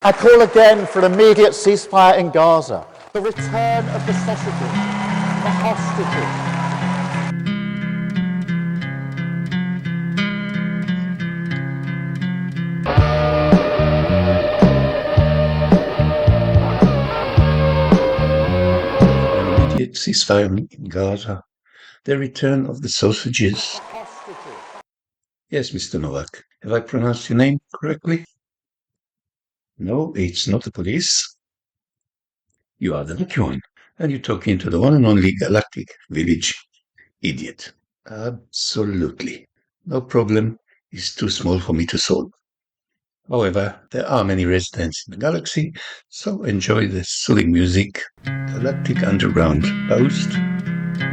I call again for an immediate ceasefire in Gaza, the return of the sausages, the hostages. Immediate ceasefire in Gaza, the return of the sausages. Yes, Mr. Novak. Have I pronounced your name correctly? No, it's not the police. You are the lucky one, and you're talking to the one and only Galactic Village idiot. Absolutely. No problem is too small for me to solve. However, there are many residents in the galaxy, so enjoy the soothing music. Galactic Underground Post,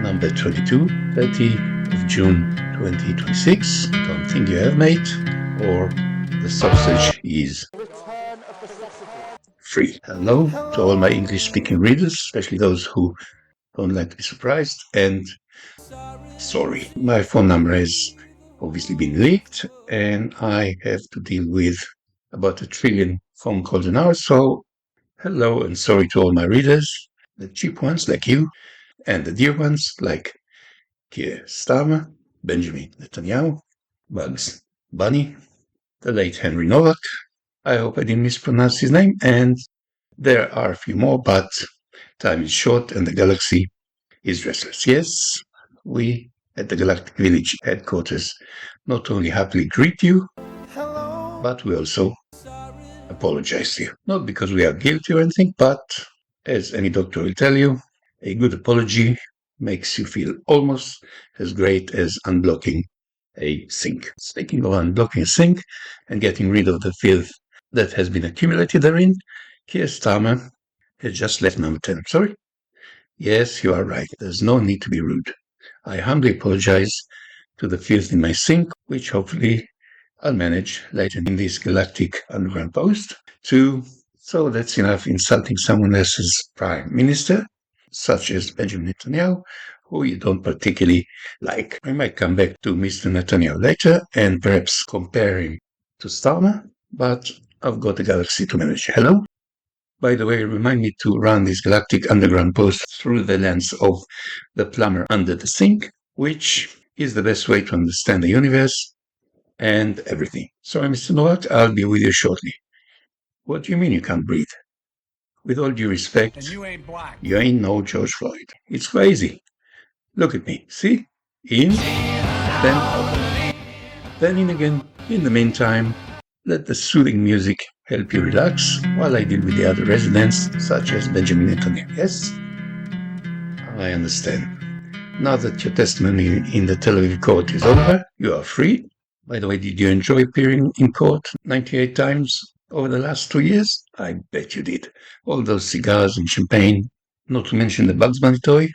number 22, 30th of June 2026. Don't think you have, mate, or the sausage is free. Hello to all my English-speaking readers, especially those who don't like to be surprised, and sorry, my phone number has obviously been leaked, and I have to deal with about 1 trillion phone calls an hour, so hello and sorry to all my readers, the cheap ones like you, and the dear ones like Keir Starmer, Benjamin Netanyahu, Bugs Bunny, the late Henry Novak. I hope I didn't mispronounce his name, and there are a few more, but time is short and the galaxy is restless. Yes, we at the Galactic Village headquarters not only happily greet you, but we also apologize to you. Not because we are guilty or anything, but as any doctor will tell you, a good apology makes you feel almost as great as unblocking a sink. Speaking of unblocking a sink and getting rid of the filth that has been accumulated therein, Keir Starmer has just left number 10. Sorry? Yes, you are right. There's no need to be rude. I humbly apologize to the filth in my sink, which hopefully I'll manage later in this Galactic Underground Post so that's enough insulting someone else's prime minister, such as Benjamin Netanyahu, who you don't particularly like. I might come back to Mr. Netanyahu later and perhaps compare him to Starmer, but I've got the galaxy to manage. Hello? By the way, remind me to run this Galactic Underground Post through the lens of the plumber under the sink, which is the best way to understand the universe and everything. Sorry, Mr. Novak, I'll be with you shortly. What do you mean you can't breathe? With all due respect, and you ain't black. You ain't no George Floyd. It's crazy. Look at me. See? In, then out. Then in again. In the meantime, let the soothing music help you relax while I deal with the other residents, such as Benjamin Netanyahu. Yes? I understand. Now that your testimony in the Tel Aviv court is over, you are free. By the way, did you enjoy appearing in court 98 times over the last 2 years? I bet you did. All those cigars and champagne, not to mention the Bugs Bunny toy.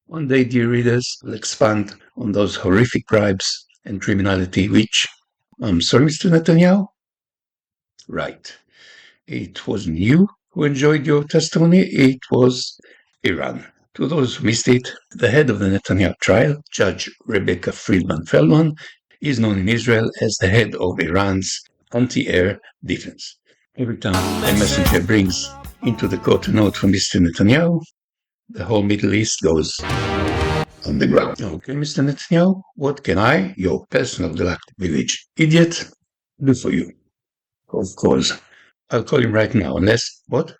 One day, dear readers, will expand on those horrific bribes and criminality which... I'm sorry, Mr. Netanyahu? Right. It wasn't you who enjoyed your testimony, it was Iran. To those who missed it, the head of the Netanyahu trial, Judge Rebecca Friedman-Feldman, is known in Israel as the head of Iran's anti-air defense. Every time a messenger brings into the court a note from Mr. Netanyahu, the whole Middle East goes underground. Okay, Mr. Netanyahu, what can I, your personal Galactic Village idiot, do for you? Of course. I'll call him right now, unless... What?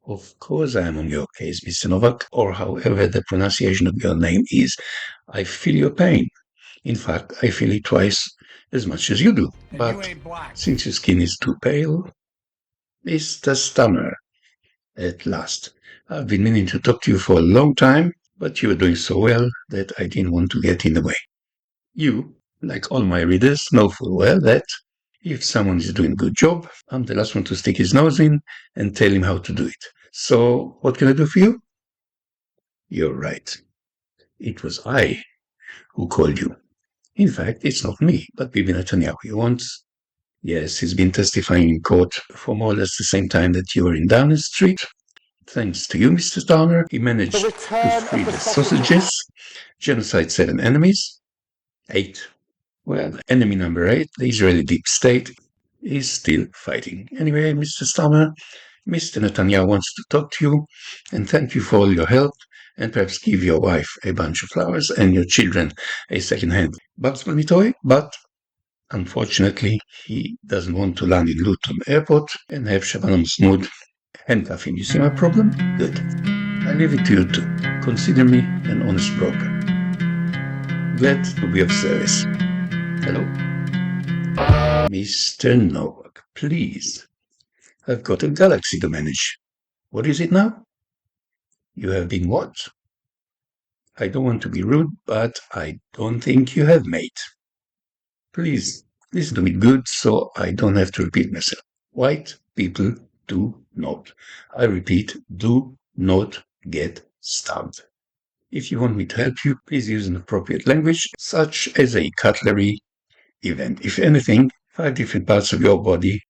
Of course I am on your case, Mr. Novak, or however the pronunciation of your name is. I feel your pain. In fact, I feel it twice as much as you do. And but you ain't black. Since your skin is too pale, Mr. STARMER, at last. I've been meaning to talk to you for a long time, but you were doing so well that I didn't want to get in the way. You, like all my readers, know full well that if someone is doing a good job, I'm the last one to stick his nose in and tell him how to do it. So, what can I do for you? You're right. It was I who called you. In fact, it's not me, but Bibi Netanyahu. He wants... Yes, he's been testifying in court for more or less the same time that you were in Downing Street. Thanks to you, Mr. Starmer, he managed to free the sausages, genocide 7 enemies. 8. Well, enemy number 8, the Israeli deep state, is still fighting. Anyway, Mr. Starmer, Mr. Netanyahu wants to talk to you and thank you for all your help and perhaps give your wife a bunch of flowers and your children a second-hand Bugs Bunny toy, but unfortunately, he doesn't want to land in Luton Airport and have Shabnam Mahmood handcuff him. You see my problem? Good. I leave it to you to consider me an honest broker. Glad to be of service. Hello? Mr. Novak, please. I've got a galaxy to manage. What is it now? You have been what? I don't want to be rude, but I don't think you have, mate. Please, listen to me good so I don't have to repeat myself. White people do not, I repeat, do not get stabbed. If you want me to help you, please use an appropriate language, such as a cutlery event. If anything, 5 different parts of your body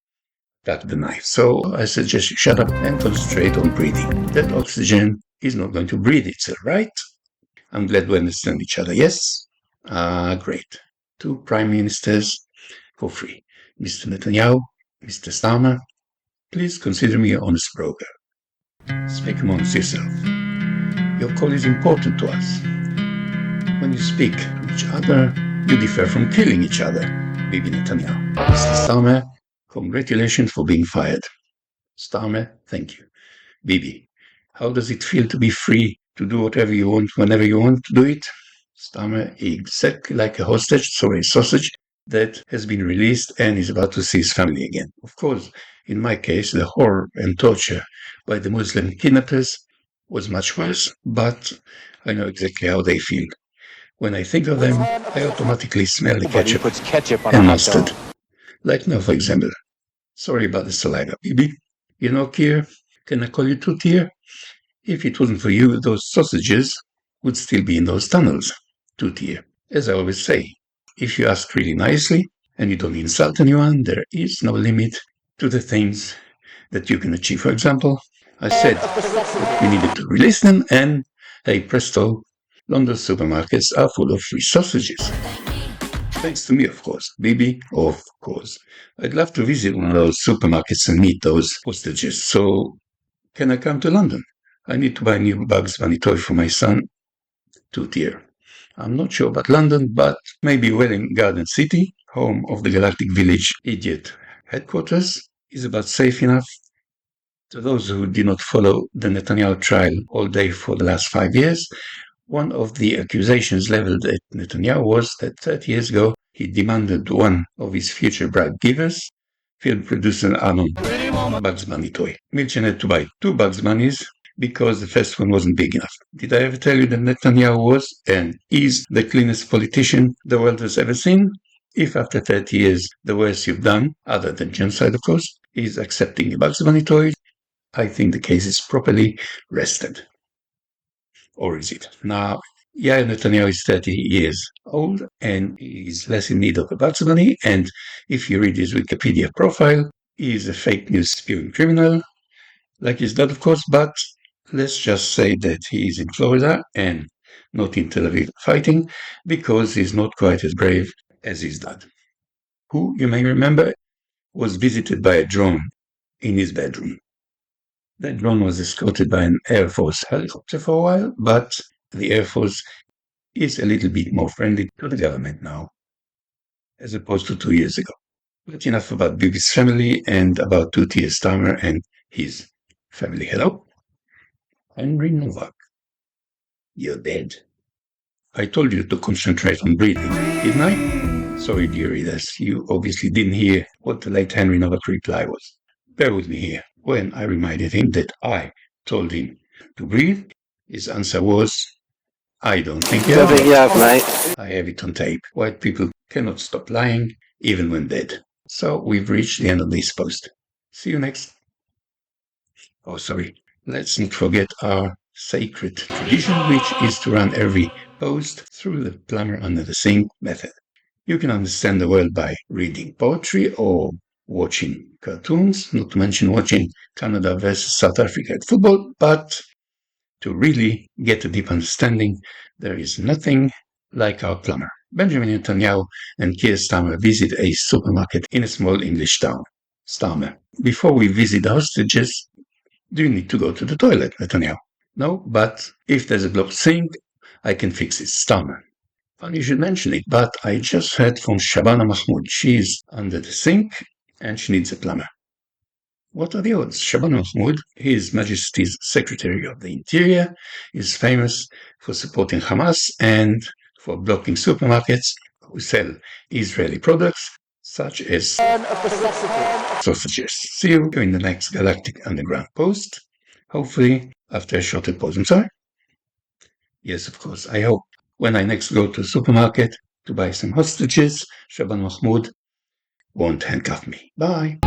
cut the knife. So I suggest you shut up and concentrate on breathing. That oxygen is not going to breathe itself, right? I'm glad we understand each other, yes? Great. 2 prime ministers for free. Mr. Netanyahu, Mr. Starmer, please consider me an honest broker. Speak amongst yourself. Your call is important to us. When you speak to each other, you differ from killing each other. Bibi Netanyahu. Mr. Starmer, congratulations for being fired. Starmer, thank you. Bibi, how does it feel to be free to do whatever you want, whenever you want to do it? Starmer, exactly like a hostage, sorry, sausage, that has been released and is about to see his family again. Of course, in my case, the horror and torture by the Muslim kidnappers was much worse, but I know exactly how they feel. When I think of them, I automatically smell the ketchup and mustard. Like now, for example. Sorry about the saliva, Bibi. You know, Kier, can I call you Tootier? If it wasn't for you, those sausages would still be in those tunnels. Tootier. As I always say, if you ask really nicely and you don't insult anyone, there is no limit to the things that you can achieve. For example, I said we needed to release them, and hey presto, London supermarkets are full of free sausages. Thanks to me, of course. Bibi, of course. I'd love to visit one of those supermarkets and meet those hostages. So, can I come to London? I need to buy a new Bugs Bunny toy for my son. Two-tier. I'm not sure about London, but maybe Welwyn Garden City, home of the Galactic Village Idiot headquarters, is about safe enough. To those who did not follow the Netanyahu trial all day for the last 5 years, one of the accusations leveled at Netanyahu was that 30 years ago he demanded one of his future bribe givers, film producer Arnon, Bugs Bunny toy. Milchan had to buy 2 Bugs Bunnies because the first one wasn't big enough. Did I ever tell you that Netanyahu was and is the cleanest politician the world has ever seen? If after 30 years the worst you've done, other than genocide of course, is accepting a Bugs Bunny toy, I think the case is properly rested. Or is it? Now, Yair Netanyahu is 30 years old and is less in need of a Bugs Bunny, and if you read his Wikipedia profile, he is a fake news spewing criminal, like his dad, of course, but let's just say that he is in Florida and not in Tel Aviv fighting, because he's not quite as brave as his dad, who, you may remember, was visited by a drone in his bedroom. That drone was escorted by an Air Force helicopter for a while, but the Air Force is a little bit more friendly to the government now, as opposed to 2 years ago. But enough about Bibi's family and about Tootier Starmer and his family. Hello? Henry Novak. You're dead. I told you to concentrate on breathing, didn't I? Sorry, dear readers, you obviously didn't hear what the late Henry Novak reply was. Bear with me here. When I reminded him that I told him to breathe, his answer was, I don't think you have, mate. I have it on tape. White people cannot stop lying, even when dead. So we've reached the end of this post. See you next. Oh, sorry. Let's not forget our sacred tradition, which is to run every post through the plumber under the sink method. You can understand the world by reading poetry or watching cartoons, not to mention watching Canada versus South Africa at football, but to really get a deep understanding, there is nothing like our plumber. Benjamin Netanyahu and Keir Starmer visit a supermarket in a small English town. STARMER. Before we visit the hostages, do you need to go to the toilet, Netanyahu? No, but if there's a blocked sink, I can fix it. STARMER. Funny you should mention it, but I just heard from Shabana Mahmoud. She's under the sink and she needs a plumber. What are the odds? Shabana Mahmoud, His Majesty's Secretary of the Interior, is famous for supporting Hamas and for blocking supermarkets who sell Israeli products such as sausages. See you in the next Galactic Underground post, hopefully after a shorter pause. I'm sorry? Yes, of course. I hope when I next go to the supermarket to buy some hostages, Shaban Mahmoud won't handcuff me. Bye.